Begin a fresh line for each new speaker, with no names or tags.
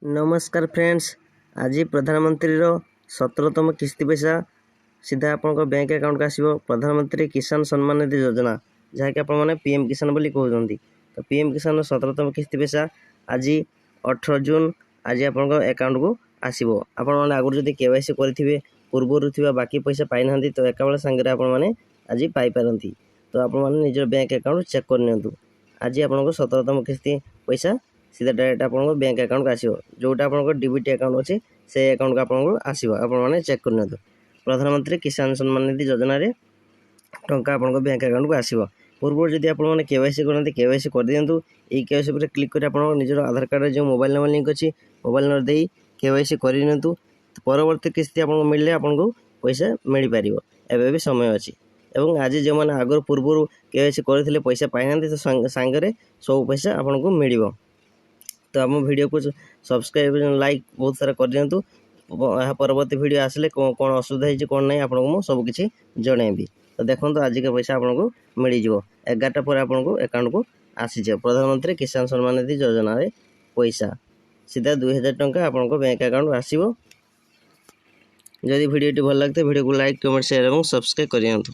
नमस्कार फ्रेंड्स, आज प्रधानमंत्री 17तम किस्ती पैसा सीधा आपन बैंक अकाउंट का आसो। प्रधानमंत्री किसान सम्मान निधि योजना जहाँकि आपने पीएम किसान बोली कहते। तो पीएम किसान 17तम किस्ती पैसा आज 18 जून आज आप अकाउंट को आसो। आपण आगुरी जब केवाईसी करेंगे पूर्वर थी बाकी पैसा पाई ना तो एका सांगे आपने आज पाइपारती। तो आपने निज बैंक अकाउंट चेक करनी। आज आपको 17तम किस्ती पैसा सीधा डायरेक्ट आप बैंक अकाउंट आसो। जोटा आप डीबीटी अकाउंट अच्छे से अकाउंट को आपको आसो। आपने चेक करनी। प्रधानमंत्री किसान सम्मान निधि योजना टंका आप बैंक अकाउंट को आसो। पूर्व जब आपने केवाईसी करते केवाईसी कर दिंतु। ये केवाईसी पर क्लिक कर निजर आधार कार्ड जो मोबाइल नंबर लिंक अच्छी मोबाइल नंबर दे केवाईसी करनी। परवर्ती किस्ती आपको मिले आपको पैसा मिल पार एवं भी समय अच्छी। एवं आज जो मैंने आगर पूर्व केवाईसी करते पैसा पाई ना तो सांगे सब पैसा आपको मिल। तो आम वीडियो को सब्सक्राइब लाइक बहुत सारा कर दिंतु। परवर्ती वीडियो आसले कौन असुविधा है कौन नहीं आपको मुझे सबकि जनइबी। तो देखो आज का पैसा आपको मिल जाव 11टा पर आपको अकाउंट को आसी जाए। प्रधानमंत्री किसान सम्मान निधि योजना पैसा सीधा 2000 टंका आपको बैंक अकाउंट आसो। जदि वीडियो भल लगता है वीडियो को लाइक कमेंट शेयर और सब्सक्राइब कर दिंतु।